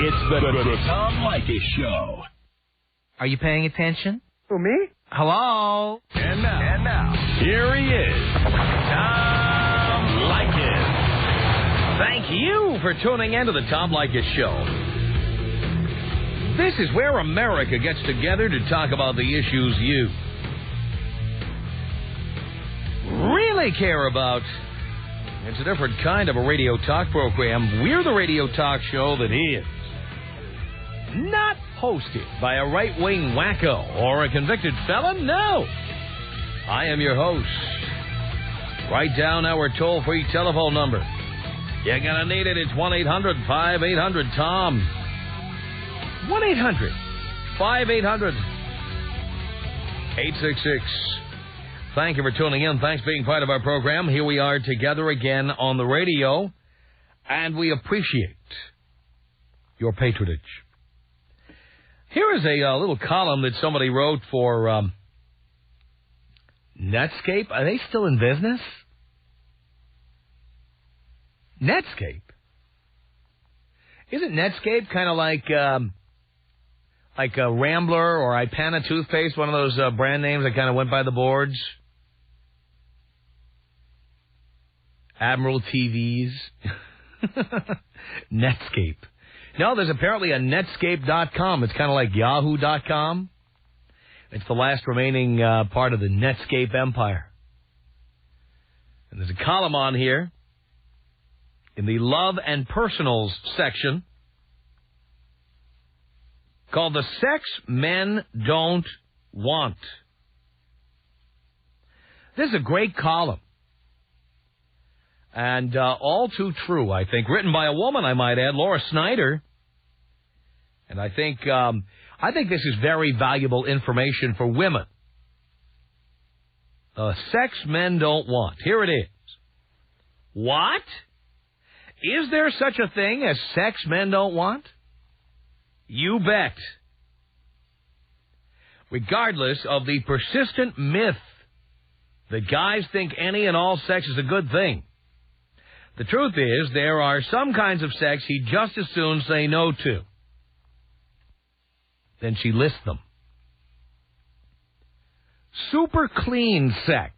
It's the Tom Leykis Show. Are you paying attention? Who, me? Hello? And now, here he is, Tom Leykis. Thank you for tuning in to the Tom Leykis Show. This is where America gets together to talk about the issues you really care about. It's a different kind of a radio talk program. We're the radio talk show that is not hosted by a right-wing wacko or a convicted felon. No. I am your host. Write down our toll-free telephone number. You're going to need it. It's 1-800-5800-TOM. 1-800-5800-866. Thank you for tuning in. Thanks for being part of our program. Here we are together again on the radio, and we appreciate your patronage. Here is a little column that somebody wrote for Netscape. Are they still in business? Netscape? Isn't Netscape kind of like a Rambler or Ipana toothpaste, one of those brand names that kind of went by the boards? Admiral TVs. Netscape. No, there's apparently a Netscape.com. It's kind of like Yahoo.com. It's the last remaining part of the Netscape empire. And there's a column on here in the Love and Personals section called The Sex Men Don't Want. This is a great column. And all too true, I think. Written by a woman, I might add, Laura Snyder. And I think this is very valuable information for women. Sex men don't want. Here it is. What? Is there such a thing as sex men don't want? You bet. Regardless of the persistent myth that guys think any and all sex is a good thing, the truth is there are some kinds of sex he'd just as soon say no to. Then she lists them. Super clean sex.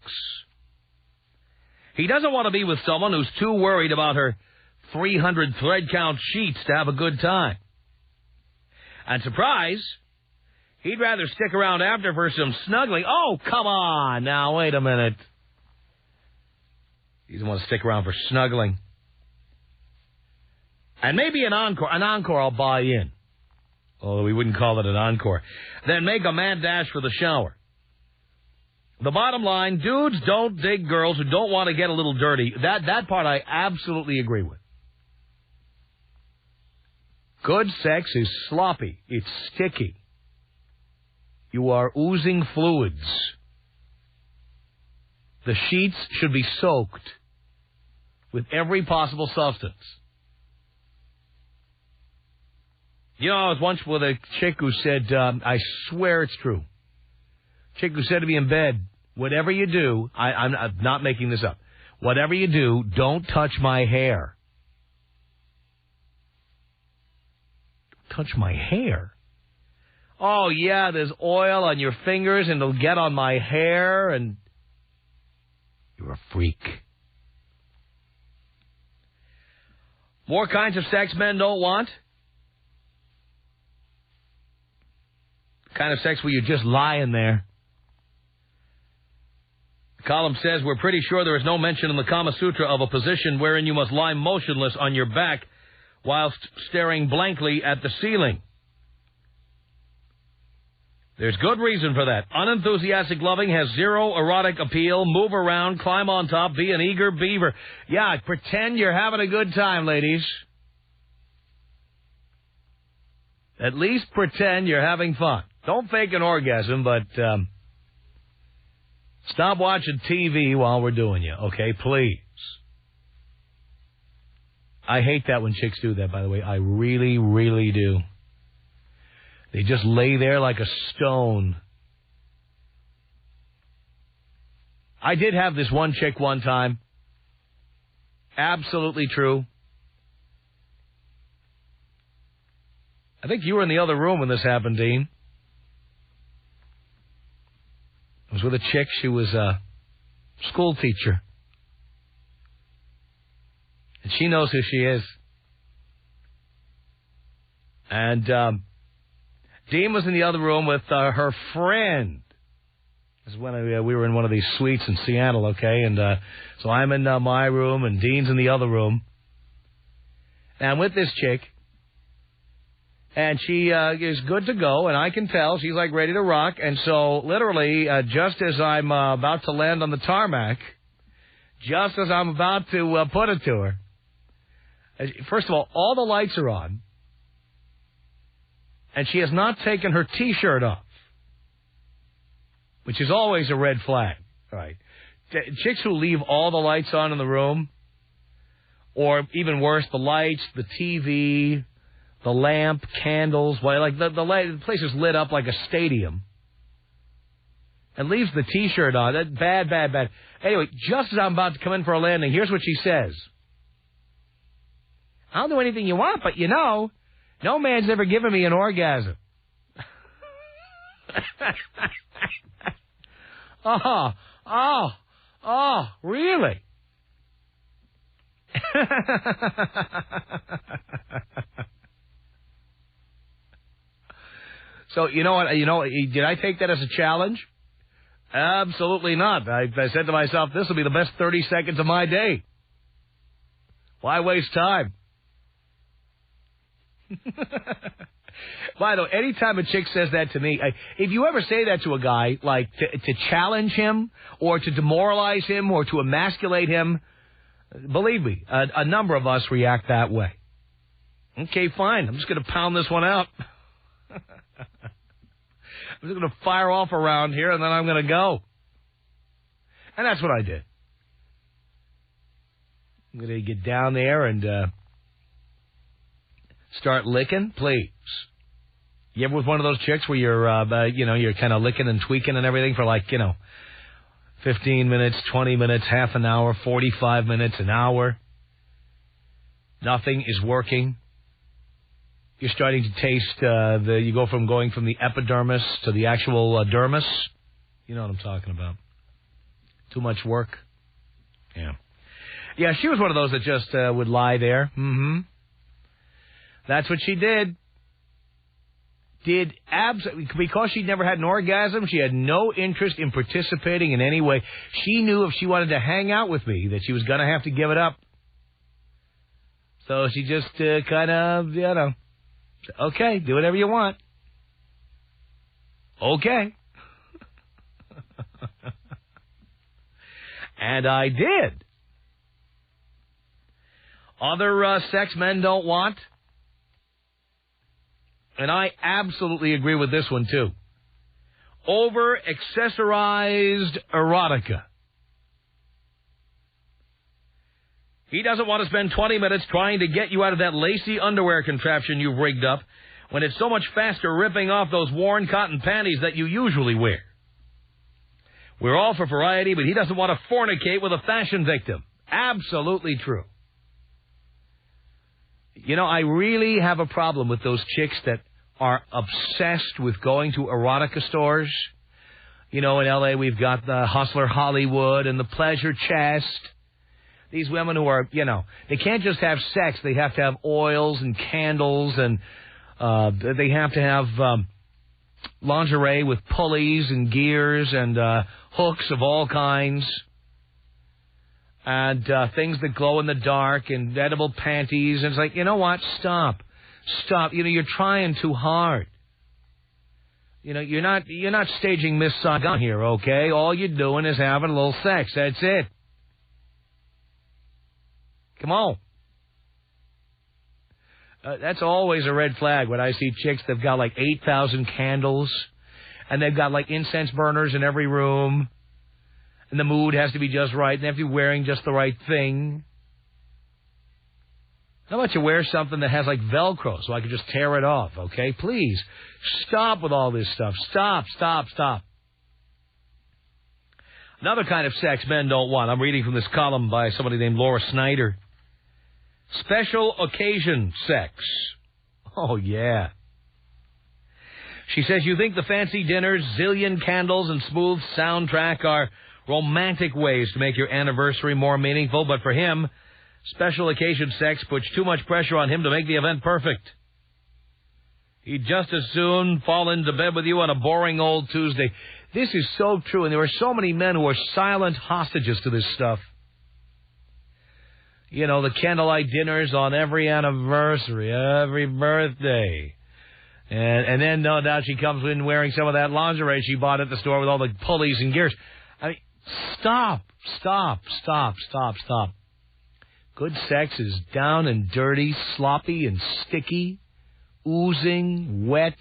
He doesn't want to be with someone who's too worried about her 300 thread count sheets to have a good time. And surprise, he'd rather stick around after for some snuggling. Oh, come on. Now, wait a minute. He doesn't want to stick around for snuggling. And maybe an encore. An encore I'll buy in. Although we wouldn't call it an encore. Then make a mad dash for the shower. The bottom line, dudes don't dig girls who don't want to get a little dirty. That part I absolutely agree with. Good sex is sloppy. It's sticky. You are oozing fluids. The sheets should be soaked with every possible substance. You know, I was once with a chick who said, I swear it's true. Chick who said to me in bed, whatever you do, I'm not making this up. Whatever you do, don't touch my hair. Touch my hair? Oh, yeah, there's oil on your fingers and it'll get on my hair and... You're a freak. More kinds of sex men don't want. The kind of sex where you're just lying there. The column says, we're pretty sure there is no mention in the Kama Sutra of a position wherein you must lie motionless on your back whilst staring blankly at the ceiling. There's good reason for that. Unenthusiastic loving has zero erotic appeal. Move around, climb on top, be an eager beaver. Yeah, pretend you're having a good time, ladies. At least pretend you're having fun. Don't fake an orgasm, but stop watching TV while we're doing you, okay? Please. I hate that when chicks do that, by the way. I really, really do. They just lay there like a stone. I did have this one chick one time. Absolutely true. I think you were in the other room when this happened, Dean. I was with a chick. She was a school teacher. And she knows who she is. And Dean was in the other room with her friend. This is when we were in one of these suites in Seattle, okay? And so I'm in my room, and Dean's in the other room. And I'm with this chick. And she is good to go, and I can tell she's, like, ready to rock. And so, literally, just as I'm about to land on the tarmac, just as I'm about to put it to her, first of all the lights are on, and she has not taken her T-shirt off, which is always a red flag, right? Chicks who leave all the lights on in the room, or even worse, the lights, the TV, the lamp, candles, like the place is lit up like a stadium, and leaves the T-shirt on. That's bad, bad, bad. Anyway, just as I'm about to come in for a landing, here's what she says. I'll do anything you want, but no man's ever given me an orgasm. Oh, really? So, you know what? Did I take that as a challenge? Absolutely not. I said to myself, this will be the best 30 seconds of my day. Why waste time? By the way, anytime a chick says that to me, if you ever say that to a guy, like to challenge him or to demoralize him or to emasculate him, believe me, a number of us react that way. Okay, fine. I'm just going to pound this one out. I'm just going to fire off around here, and then I'm going to go. And that's what I did. I'm going to get down there and start licking, please. You ever with one of those chicks where you're kind of licking and tweaking and everything for 15 minutes, 20 minutes, half an hour, 45 minutes, an hour. Nothing is working. You're starting to taste you go from going from the epidermis to the actual dermis. You know what I'm talking about. Too much work. Yeah. Yeah, she was one of those that just would lie there. Mm-hmm. That's what she did. Because she'd never had an orgasm, she had no interest in participating in any way. She knew if she wanted to hang out with me that she was going to have to give it up. So she just kind of, okay, do whatever you want. Okay. And I did. Other sex men don't want. And I absolutely agree with this one, too. Over-accessorized erotica. He doesn't want to spend 20 minutes trying to get you out of that lacy underwear contraption you've rigged up when it's so much faster ripping off those worn cotton panties that you usually wear. We're all for variety, but he doesn't want to fornicate with a fashion victim. Absolutely true. I really have a problem with those chicks that are obsessed with going to erotica stores. In L.A. we've got the Hustler Hollywood and the Pleasure Chest. These women who are, they can't just have sex. They have to have oils and candles, and they have to have lingerie with pulleys and gears and hooks of all kinds. And things that glow in the dark and edible panties. And it's like, you know what? Stop. You're trying too hard. You're not staging Miss Saigon here, okay? All you're doing is having a little sex. That's it. Come on. That's always a red flag when I see chicks that've got 8,000 candles, and they've got incense burners in every room. And the mood has to be just right, and they have to be wearing just the right thing. How about you wear something that has Velcro so I can just tear it off, okay? Please, stop with all this stuff. Stop. Another kind of sex men don't want. I'm reading from this column by somebody named Laura Snyder. Special occasion sex. Oh, yeah. She says, you think the fancy dinners, zillion candles, and smooth soundtrack are romantic ways to make your anniversary more meaningful, but for him, special occasion sex puts too much pressure on him to make the event perfect. He'd just as soon fall into bed with you on a boring old Tuesday. This is so true, and there are so many men who are silent hostages to this stuff. You know, the candlelight dinners on every anniversary, every birthday. And then, no doubt, she comes in wearing some of that lingerie she bought at the store with all the pulleys and gears. I mean, stop. Good sex is down and dirty, sloppy and sticky, oozing, wet.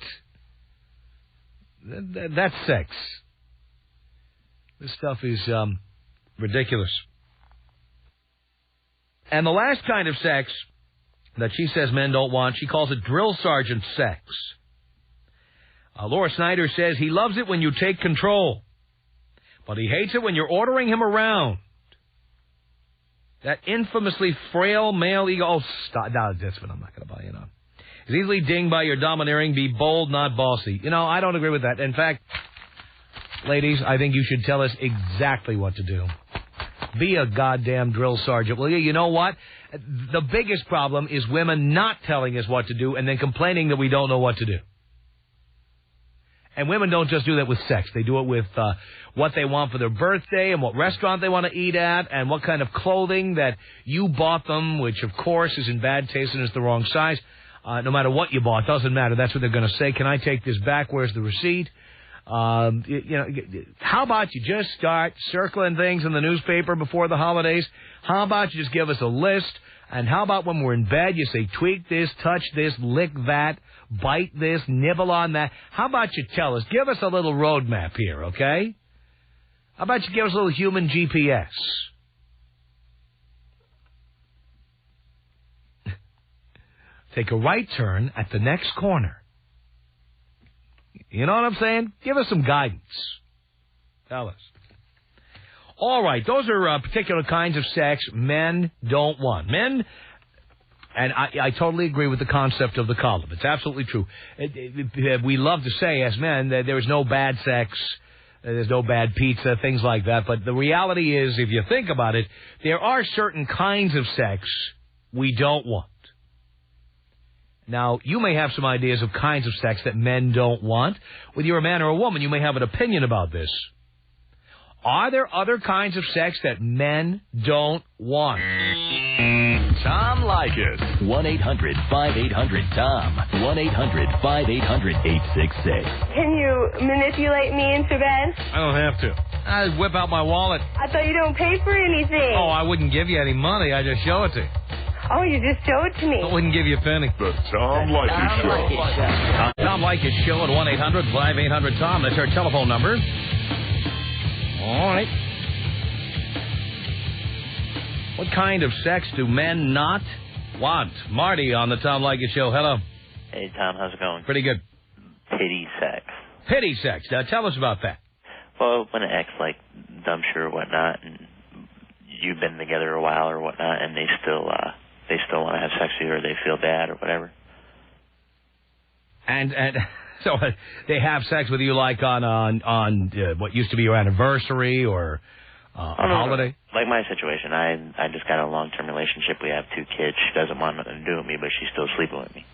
That's sex. This stuff is ridiculous. And the last kind of sex that she says men don't want, she calls it drill sergeant sex. Laura Snyder says he loves it when you take control, but he hates it when you're ordering him around. That infamously frail male ego. Oh, stop. No, that's what I'm not going to buy in on. Is easily dinged by your domineering. Be bold, not bossy. You know, I don't agree with that. In fact, ladies, I think you should tell us exactly what to do. Be a goddamn drill sergeant, will you? You know what? The biggest problem is women not telling us what to do and then complaining that we don't know what to do. And women don't just do that with sex. They do it with what they want for their birthday and what restaurant they want to eat at and what kind of clothing that you bought them, which, of course, is in bad taste and is the wrong size. No matter what you bought, doesn't matter. That's what they're going to say. Can I take this back? Where's the receipt? How about you just start circling things in the newspaper before the holidays? How about you just give us a list? And how about when we're in bed, you say, tweak this, touch this, lick that, bite this, nibble on that. How about you tell us? Give us a little roadmap here, okay? How about you give us a little human GPS? Take a right turn at the next corner. You know what I'm saying? Give us some guidance. Tell us. All right, those are particular kinds of sex men don't want. Men, and I totally agree with the concept of the column. It's absolutely true. We love to say as men that there is no bad sex, there's no bad pizza, things like that. But the reality is, if you think about it, there are certain kinds of sex we don't want. Now, you may have some ideas of kinds of sex that men don't want. Whether you're a man or a woman, you may have an opinion about this. Are there other kinds of sex that men don't want? Tom Leykis. 1-800-5800-TOM. 1-800-5800-866. Can you manipulate me into bed? I don't have to. I whip out my wallet. I thought you don't pay for anything. Oh, I wouldn't give you any money. I just show it to you. Oh, you just show it to me. I wouldn't give you a penny. The Tom Leykis Show. Tom Leykis Show at 1-800-5800-TOM. That's our telephone number. All right. What kind of sex do men not want? Marty on the Tom Leykis Show. Hello. Hey, Tom. How's it going? Pretty good. Pity sex. Pity sex. Now, tell us about that. Well, when an ex, like, dumps you or whatnot, and you've been together a while or whatnot, and they still want to have sex with you, or they feel bad or whatever. And so they have sex with you like on what used to be your anniversary or a holiday? No. Like my situation, I just got a long-term relationship. We have 2 kids. She doesn't want nothing to do with me, but she's still sleeping with me.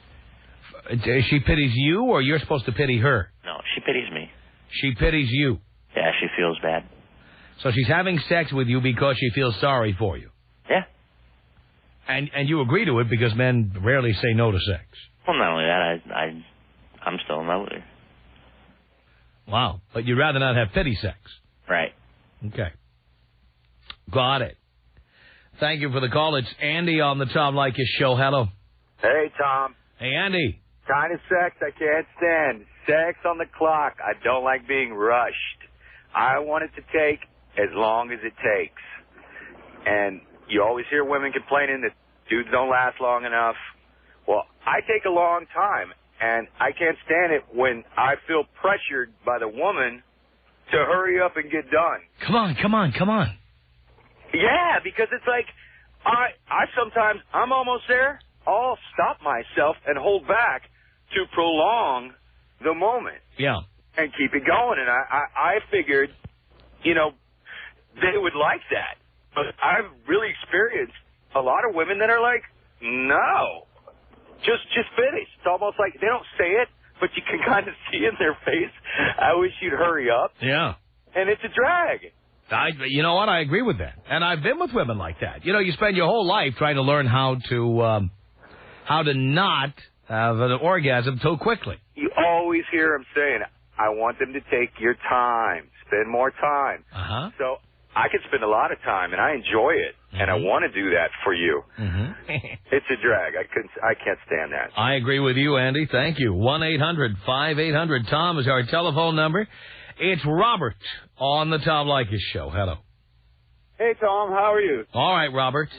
She pities you, or you're supposed to pity her? No, she pities me. She pities you? Yeah, she feels bad. So she's having sex with you because she feels sorry for you? Yeah. And you agree to it because men rarely say no to sex? Well, not only that, I'm still in love with her. Wow. But you'd rather not have pity sex? Right. Okay. Got it. Thank you for the call. It's Andy on the Tom Leykis Show. Hello. Hey, Tom. Hey, Andy. Kind of sex I can't stand. Sex on the clock. I don't like being rushed. I want it to take as long as it takes. And you always hear women complaining that dudes don't last long enough. Well, I take a long time, and I can't stand it when I feel pressured by the woman to hurry up and get done. Come on. Yeah, because it's like, I sometimes, I'm almost there. I'll stop myself and hold back to prolong the moment. Yeah. And keep it going. And I figured, you know, they would like that. But I've really experienced a lot of women that are like, no, just finish. It's almost like they don't say it, but you can kind of see in their face, I wish you'd hurry up. Yeah. And it's a drag. You know what? I agree with that. And I've been with women like that. You know, you spend your whole life trying to learn how to not have an orgasm too quickly. You always hear them saying, I want them to take your time, spend more time. Uh-huh. So I can spend a lot of time, and I enjoy it, and I want to do that for you. It's a drag. I can't stand that. I agree with you, Andy. Thank you. 1-800-5800-TOM is our telephone number. It's Robert on the Tom Leykis Show. Hello. Hey, Tom. How are you? All right, Robert.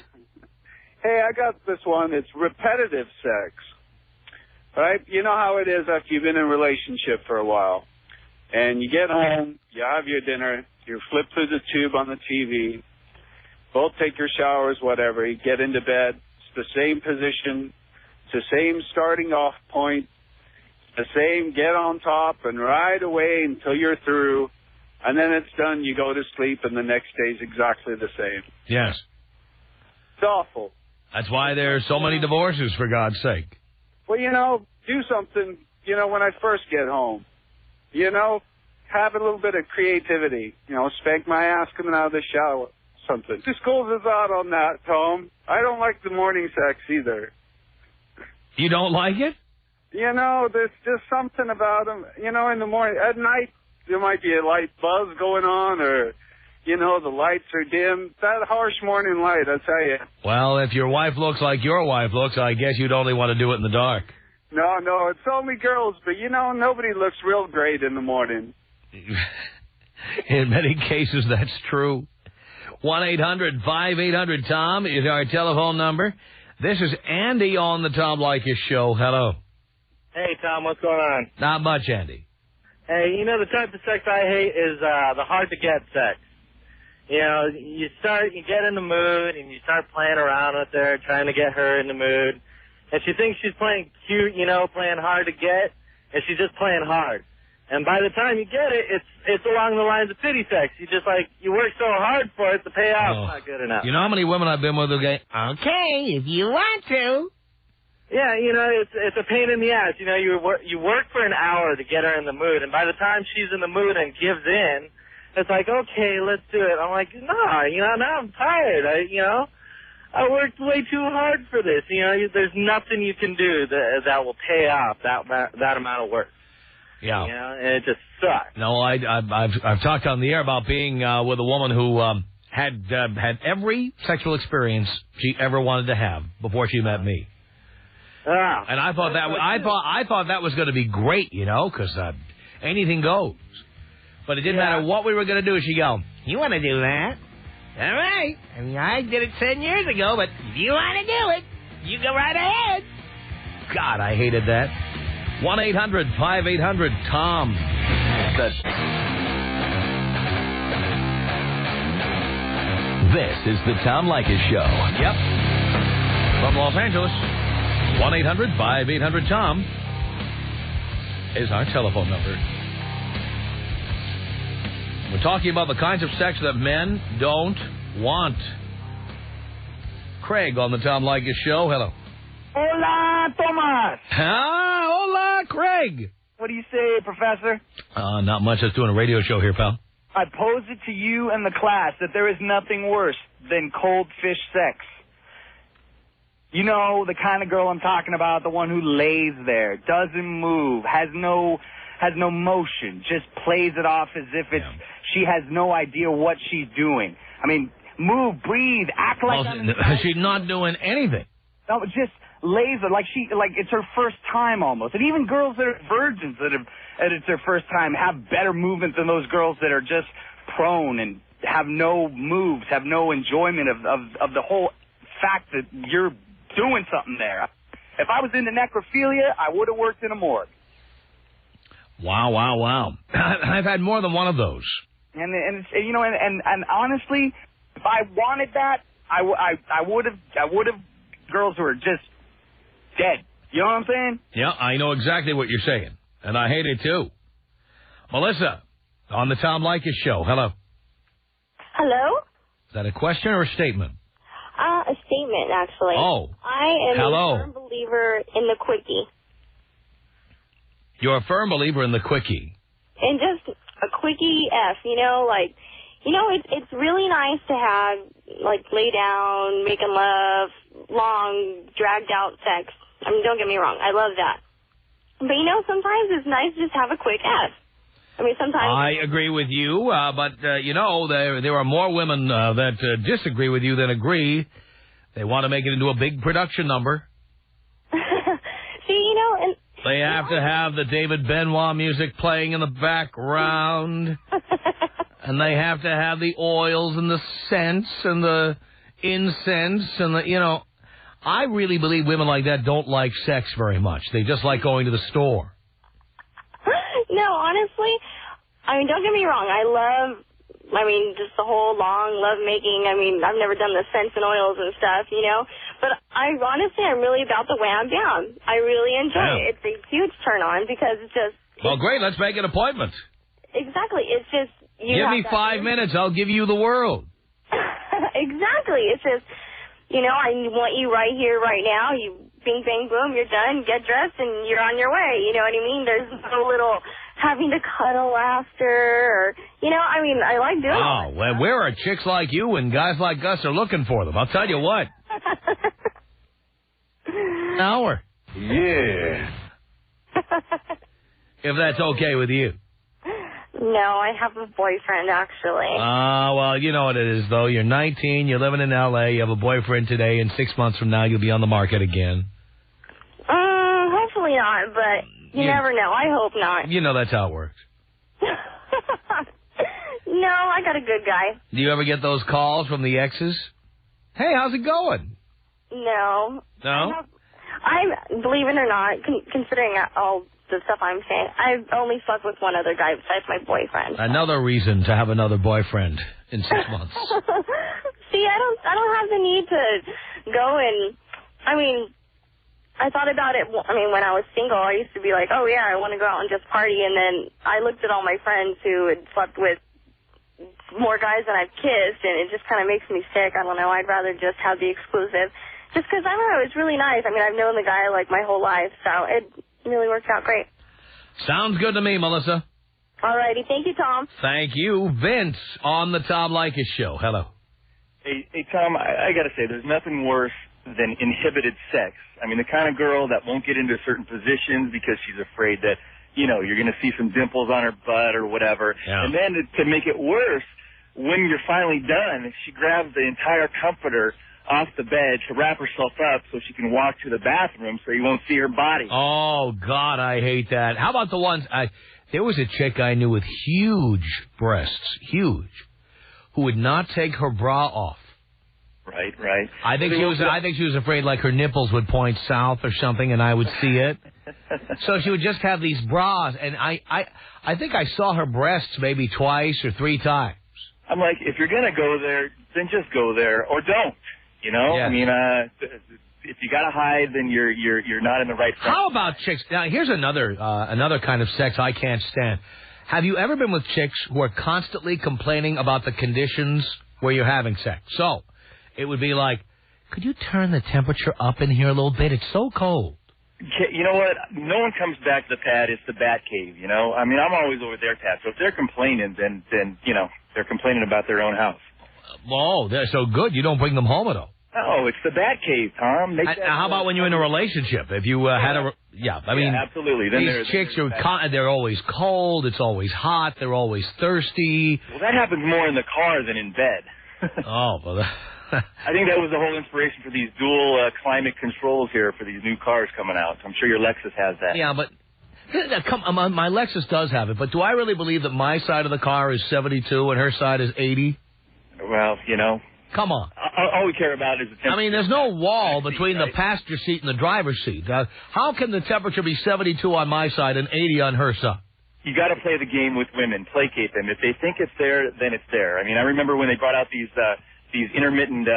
Hey, I got this one. It's repetitive sex. Right? You know how it is after you've been in a relationship for a while. And you get home, you have your dinner, you flip through the tube on the TV, both take your showers, whatever, you get into bed, it's the same position, it's the same starting off point, the same get on top and ride away until you're through, and then it's done, you go to sleep, and the next day's exactly the same. Yes. It's awful. That's why there's so many divorces, for God's sake. Well, you know, do something, you know, when I first get home. You know, have a little bit of creativity. You know, spank my ass coming out of the shower, something. Just close us out on that, Tom. I don't like the morning sex either. You don't like it? You know, there's just something about them. You know, in the morning, at night, there might be a light buzz going on, or, you know, the lights are dim. That harsh morning light, I tell you. Well, if your wife looks like your wife looks, I guess you'd only want to do it in the dark. No, it's only girls, but, you know, nobody looks real great in the morning. In many cases, that's true. 1-800-5800-TOM is our telephone number. This is Andy on the Tom Leykis Show. Hello. Hey, Tom, what's going on? Not much, Andy. Hey, you know, the type of sex I hate is the hard-to-get sex. You know, you get in the mood, and you start playing around with her, trying to get her in the mood. And she thinks she's playing cute, you know, playing hard to get, and she's just playing hard. And by the time you get it, it's along the lines of pity sex. You just, like, you work so hard for it, the payoff's not good enough. You know how many women I've been with who go, okay, if you want to. Yeah, you know, it's a pain in the ass. You know, you work for an hour to get her in the mood, and by the time she's in the mood and gives in, it's like, okay, let's do it. I'm like, no, you know, now I'm tired. I worked way too hard for this. You know, there's nothing you can do that will pay off that amount of work. Yeah. You know, and it just sucks. No, I've talked on the air about being with a woman who had every sexual experience she ever wanted to have before she met me. And I thought that was going to be great, you know, because anything goes. But it didn't matter what we were going to do. She'd go, you want to do that? All right. I mean, I did it 10 years ago, but if you want to do it, you go right ahead. God, I hated that. 1-800-5800-TOM. This is the Tom Leykis Show. Yep. From Los Angeles. 1-800-5800-TOM is our telephone number. We're talking about the kinds of sex that men don't want. Craig on the Tom Leykis Show. Hello. Hola, Tomas. Hola, Craig. What do you say, Professor? Not much. Just doing a radio show here, pal. I pose it to you and the class that there is nothing worse than cold fish sex. You know, the kind of girl I'm talking about, the one who lays there, doesn't move, has no motion, just plays it off as if she has no idea what she's doing. I mean, move, breathe, act like she's not doing anything. No, just lays it like it's her first time almost. And even girls that are virgins that it's their first time have better movement than those girls that are just prone and have no moves, have no enjoyment of the whole fact that you're doing something there. If I was into necrophilia, I would have worked in a morgue. Wow. I've had more than one of those. And you know, and honestly, if I wanted that, I would have girls who are just dead. You know what I'm saying? Yeah, I know exactly what you're saying. And I hate it, too. Melissa, on the Tom Leykis Show. Hello. Hello? Is that a question or a statement? A statement, actually. Oh. I am Hello. a firm believer in the quickie. You're a firm believer in the quickie. And just a quickie F, it's really nice to have, lay down, making love, long, dragged-out sex. I mean, don't get me wrong. I love that. But, sometimes it's nice to just have a quick F. I mean, sometimes... I agree with you, but, there are more women that disagree with you than agree. They want to make it into a big production number. See, and... They have to have the David Benoit music playing in the background. And they have to have the oils and the scents and the incense and I really believe women like that don't like sex very much. They just like going to the store. No, honestly, don't get me wrong. Just the whole long lovemaking. I've never done the scents and oils and stuff, But I'm really about the wham bam. I really enjoy it. It's a huge turn on because it's just... Well, great. Let's make an appointment. Exactly. It's just... Give me 5 minutes. I'll give you the world. Exactly. It's just, I want you right here, right now. You bing, bang, boom, you're done. Get dressed and you're on your way. You know what I mean? There's no little having to cuddle after or, I like doing it. Oh, well, where are chicks like you and guys like us are looking for them? I'll tell you what. An hour. Yeah. If that's okay with you. No, I have a boyfriend, actually. Well, you know what it is, though. You're 19, you're living in L.A., you have a boyfriend today, and 6 months from now you'll be on the market again. Hopefully not, but you never know. I hope not. You know that's how it works. No, I got a good guy. Do you ever get those calls from the exes? Hey, how's it going? No. No? Believe it or not, considering all the stuff I'm saying, I've only fucked with one other guy besides my boyfriend. Another reason to have another boyfriend in 6 months. See, I don't have the need to go and, I thought about it, when I was single, I used to be like, oh yeah, I want to go out and just party, and then I looked at all my friends who had slept with more guys than I've kissed, and it just kind of makes me sick. I don't know, I'd rather just have the exclusive. Just because, I don't know, it's really nice. I've known the guy, my whole life, so it really worked out great. Sounds good to me, Melissa. All righty. Thank you, Tom. Thank you. Vince on the Tom Leykis Show. Hello. Hey, Tom, I got to say, there's nothing worse than inhibited sex. The kind of girl that won't get into certain positions because she's afraid that, you're going to see some dimples on her butt or whatever. Yeah. And then to make it worse, when you're finally done, she grabs the entire comforter off the bed to wrap herself up so she can walk to the bathroom so you won't see her body. Oh, God, I hate that. How about the ones... there was a chick I knew with huge breasts, who would not take her bra off. Right. I think she was afraid her nipples would point south or something and I would see it. So she would just have these bras, and I think I saw her breasts maybe twice or 3 times. I'm like, if you're going to go there, then just go there or don't. Yeah. If you got to hide, then you're not in the right frame. How about chicks? Now, here's another kind of sex I can't stand. Have you ever been with chicks who are constantly complaining about the conditions where you're having sex? So, it would be like, could you turn the temperature up in here a little bit? It's so cold. You know what? No one comes back to the pad. It's the bat cave, I'm always over their pad. So if they're complaining, then they're complaining about their own house. Oh, they're so good. You don't bring them home at all. No, it's the bat cave, Tom. How about when you're in a relationship? If you had absolutely. Then these chicks they're always cold. It's always hot. They're always thirsty. Well, that happens more in the car than in bed. Oh, well. I think that was the whole inspiration for these dual climate controls here for these new cars coming out. I'm sure your Lexus has that. Yeah, but my Lexus does have it. But do I really believe that my side of the car is 72 and her side is 80? Well, Come on. All we care about is the temperature. There's no wall between the passenger seat and the driver's seat. How can the temperature be 72 on my side and 80 on her side? You got to play the game with women, placate them. If they think it's there, then it's there. I remember when they brought out these these intermittent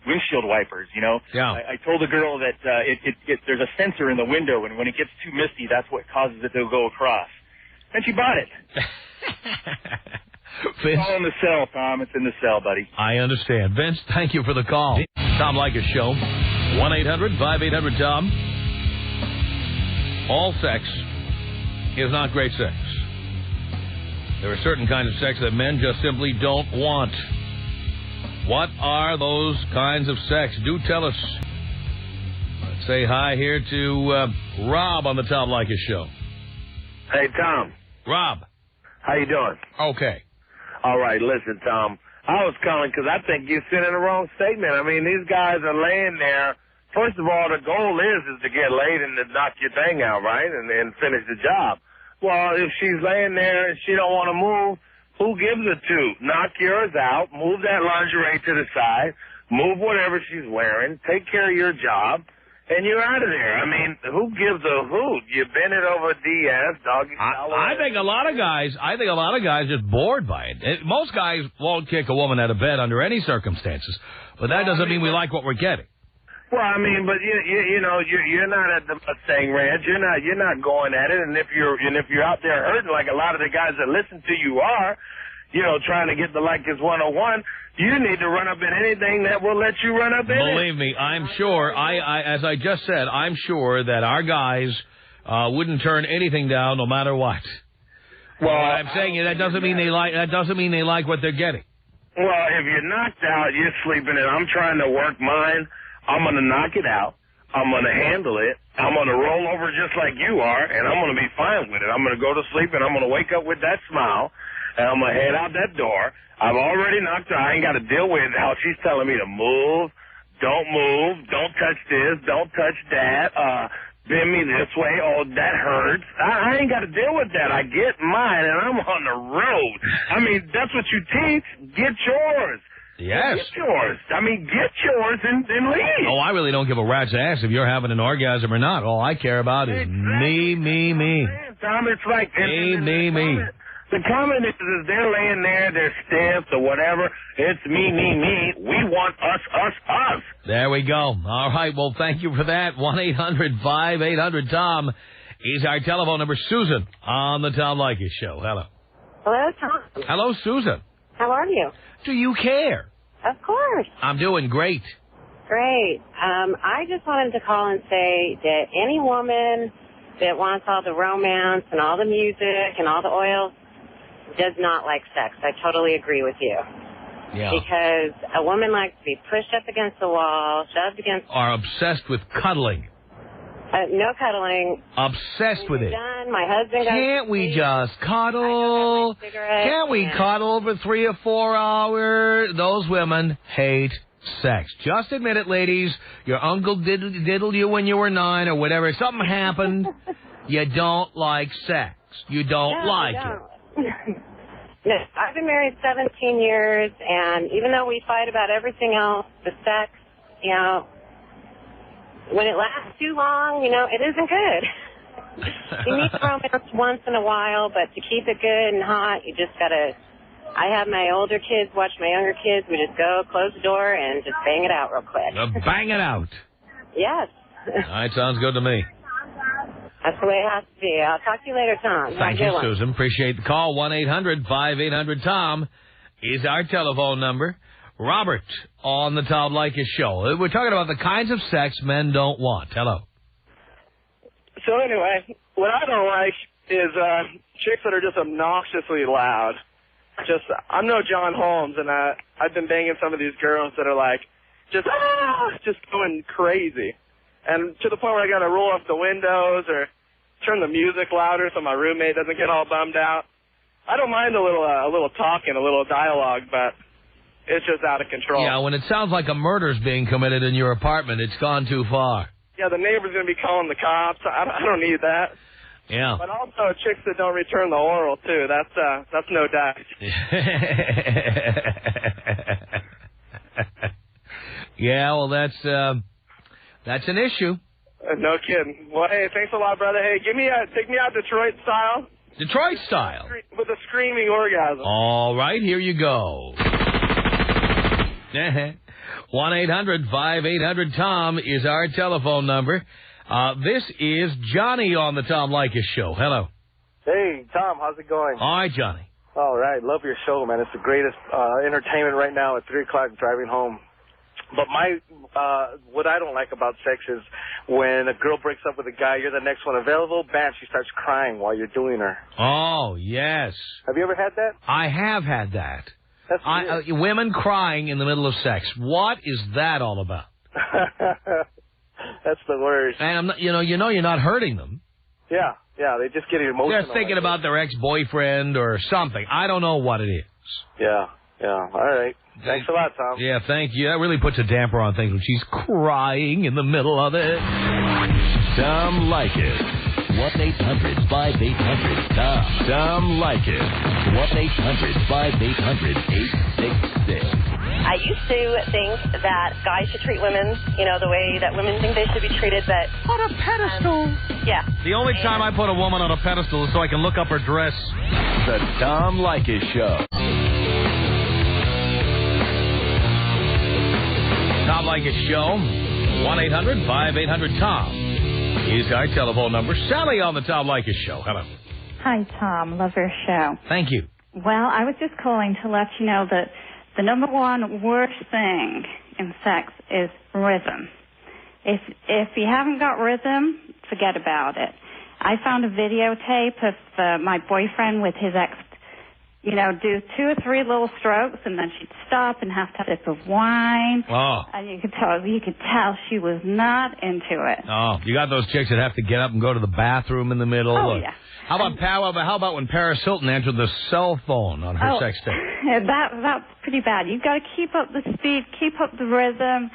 windshield wipers, you know. Yeah. I told the girl that there's a sensor in the window, and when it gets too misty, that's what causes it to go across. And she bought it. It's all in the cell, Tom. It's in the cell, buddy. I understand. Vince, thank you for the call. Tom Leykis Show. 1-800-5800-TOM. All sex is not great sex. There are certain kinds of sex that men just simply don't want. What are those kinds of sex? Do tell us. Let's say hi here to Rob on the Tom Leykis Show. Hey, Tom. Rob. How you doing? Okay. All right, listen, Tom. I was calling because I think you're sending the wrong statement. I mean, these guys are laying there. First of all, the goal is to get laid and to knock your thing out, right, and finish the job. Well, if she's laying there and she don't want to move, who gives a two? Knock yours out, move that lingerie to the side, move whatever she's wearing, take care of your job, and you're out of there. I mean, who gives a hoot? You bend it over DS, doggy style. I think a lot of guys just bored by it. Most guys won't kick a woman out of bed under any circumstances, but that doesn't mean we like what we're getting. Well, I mean, but you know, you're not at the Mustang Ranch. You're not going at it. And if you're out there hurting like a lot of the guys that listen to you are, you know, trying to get the Leykis 101, you need to run up in anything that will let you run up in it. Believe me, I'm sure. As I just said, I'm sure that our guys wouldn't turn anything down, no matter what. Well, I'm saying that doesn't mean they like. That doesn't mean they like what they're getting. Well, if you're knocked out, you're sleeping, and I'm trying to work mine. I'm going to knock it out. I'm going to handle it. I'm going to roll over just like you are, and I'm going to be fine with it. I'm going to go to sleep, and I'm going to wake up with that smile, and I'm going to head out that door. I've already knocked her. I ain't got to deal with how she's telling me to move, don't touch this, don't touch that, bend me this way, oh, that hurts. I ain't got to deal with that. I get mine, and I'm on the road. I mean, that's what you teach. Get yours. Yes. Get yours. I mean, get yours and leave. Oh, I really don't give a rat's ass if you're having an orgasm or not. All I care about is me. Tom, it's like... Me. The comment is they're laying there, they're stiff or whatever. It's me. We want us. There we go. All right, well, thank you for that. 1-800-5800-TOM is our telephone number. Susan on the Tom Leykis Show. Hello. Hello, Tom. Hello, Susan. How are you? Do you care? Of course. I'm doing great. Great. I just wanted to call and say that any woman that wants all the romance and all the music and all the oils does not like sex. I totally agree with you. Yeah. Because a woman likes to be pushed up against the wall, shoved against... Are obsessed with cuddling. No cuddling. Obsessed with it. Done. My husband goes Can't we just cuddle? Can't we cuddle for 3 or 4 hours? Those women hate sex. Just admit it, ladies. Your uncle diddled you when you were 9 or whatever. Something happened. You don't like sex. You don't like it. No, I've been married 17 years, and even though we fight about everything else, the sex, you know, when it lasts too long, you know, it isn't good. You need the romance once in a while, but to keep it good and hot, you just got to... I have my older kids watch my younger kids. We just go, close the door, and just bang it out real quick. Bang it out. Yes. All right, sounds good to me. That's the way it has to be. I'll talk to you later, Tom. Thank you, Susan. Appreciate the call. 1-800-5800-TOM is our telephone number. Robert on the Tom Leykis Show. We're talking about the kinds of sex men don't want. Hello. So anyway, what I don't like is chicks that are just obnoxiously loud. I'm no John Holmes, and I've been banging some of these girls that are like, just going crazy. And to the point where I got to roll up the windows or turn the music louder so my roommate doesn't get all bummed out. I don't mind a little talking, a little dialogue, but it's just out of control. Yeah, when it sounds like a murder's being committed in your apartment, it's gone too far. Yeah, the neighbor's going to be calling the cops. I don't need that. Yeah. But also chicks that don't return the oral, too. That's no dice. Yeah, well, that's an issue. No kidding. Well, hey, thanks a lot, brother. Hey, take me out Detroit style. Detroit style? With a screaming orgasm. All right, here you go. 1-800-5800-TOM is our telephone number. This is Johnny on the Tom Leykis Show. Hello. Hey, Tom, how's it going? All right, Johnny. All right, love your show, man. It's the greatest entertainment right now at 3 o'clock driving home. But what I don't like about sex is when a girl breaks up with a guy, you're the next one available, bam, she starts crying while you're doing her. Oh, yes. Have you ever had that? I have had that. That's weird. Women crying in the middle of sex. What is that all about? That's the worst. And you know you're not hurting them. Yeah, they just get emotional. They're thinking about their ex-boyfriend or something. I don't know what it is. Yeah. All right. Thanks a lot, Tom. Yeah, thank you. That really puts a damper on things when she's crying in the middle of it. Tom Leykis. 1-800-5800-TOM. Tom Leykis. 1-800-5800-866. I used to think that guys should treat women, the way that women think they should be treated, but... On a pedestal. Yeah. The only time I put a woman on a pedestal is so I can look up her dress. The Tom Leykis Show. Tom Leykis Show. 1-800-5800-TOM is our telephone number. Sally on the Tom Leykis Show. Hello. Hi, Tom. Love your show. Thank you. Well, I was just calling to let you know that the number one worst thing in sex is rhythm. If you haven't got rhythm, forget about it. I found a videotape of my boyfriend with his ex, do 2 or 3 little strokes, and then she'd stop and have to have a sip of wine. Oh. And you could tell she was not into it. Oh, you got those chicks that have to get up and go to the bathroom in the middle. Oh, yeah. How about when Paris Hilton answered the cell phone on her sex tape? That's pretty bad. You've got to keep up the speed, keep up the rhythm,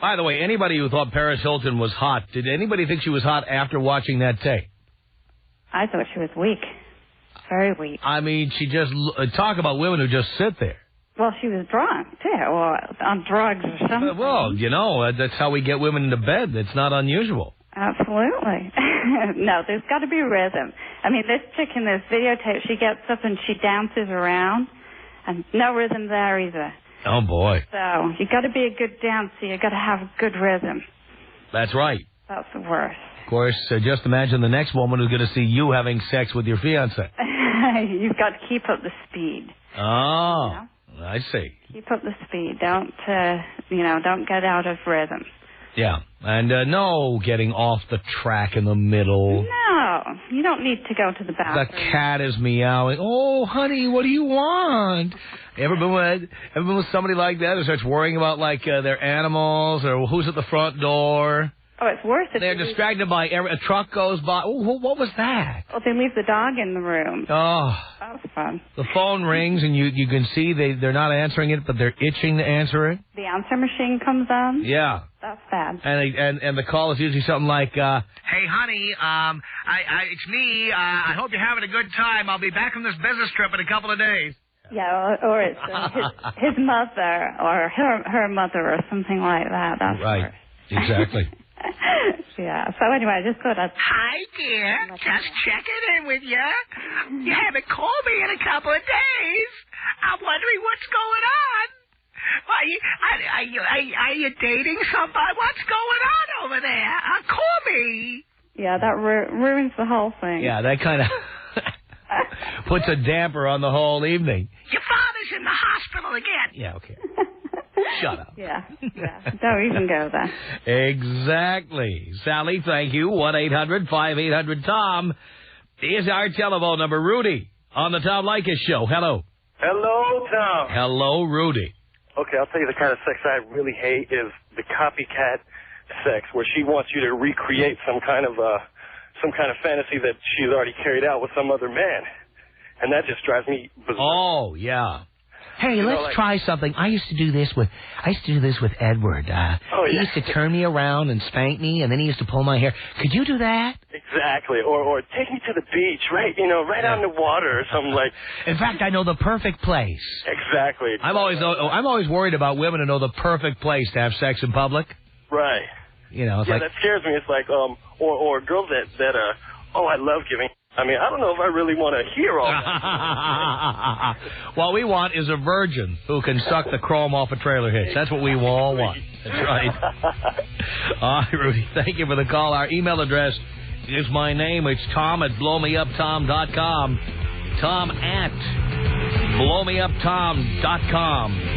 By the way, anybody who thought Paris Hilton was hot, did anybody think she was hot after watching that tape? I thought she was weak. Very weak. I mean, she just... talk about women who just sit there. Well, she was drunk, too, or on drugs or something. Well, that's how we get women into bed. That's not unusual. Absolutely. No, there's got to be rhythm. I mean, this chick in this videotape, she gets up and she dances around, and no rhythm there either. Oh, boy. So you got to be a good dancer. You got to have good rhythm. That's right. That's the worst. Of course, just imagine the next woman who's going to see you having sex with your fiancé. You've got to keep up the speed. Oh, I see. Keep up the speed. Don't get out of rhythm. Yeah, and no getting off the track in the middle. No, you don't need to go to the bathroom. The cat is meowing. Oh, honey, what do you want? Ever been with somebody like that who starts worrying about their animals or who's at the front door? Oh, it's worse. They're distracted by a truck goes by. Oh, what was that? Oh, they leave the dog in the room. Oh. That's fun. The phone rings, and you can see they're not answering it, but they're itching to answer it. The answer machine comes on? Yeah. That's bad. And the call is usually something like, Hey, honey, it's me. I hope you're having a good time. I'll be back from this business trip in a couple of days. Yeah, or it's his mother or her mother or something like that. That's right. Worse. Exactly. Yeah. So anyway, I just thought I'd... Hi, dear. Just checking in with you. You haven't called me in a couple of days. I'm wondering what's going on. Are you dating somebody? What's going on over there? Call me. Yeah, that ruins the whole thing. Yeah, that kind of puts a damper on the whole evening. Your father's in the hospital again. Yeah, okay. Shut up. Yeah. Don't even go there. Exactly. Sally, thank you. 1-800-5800-TOM is our telephone number. Rudy on the Tom Leykis Show. Hello. Hello, Tom. Hello, Rudy. Okay, I'll tell you the kind of sex I really hate is the copycat sex, where she wants you to recreate some kind of fantasy that she's already carried out with some other man, and that just drives me bizarre. Oh, yeah. Hey, let's try something. I used to do this with Edward. He used to turn me around and spank me, and then he used to pull my hair. Could you do that? Exactly. Or take me to the beach, right on the water or something like. In fact, I know the perfect place. Exactly. I'm always worried about women who know the perfect place to have sex in public. Right. It's that scares me. It's like or girls that Oh, I love giving. I mean, I don't know if I really want to hear all that. What we want is a virgin who can suck the chrome off a trailer hitch. That's what we all want. That's right. All right, Rudy, thank you for the call. Our email address is my name. It's Tom@blowmeuptom.com. Tom@blowmeuptom.com.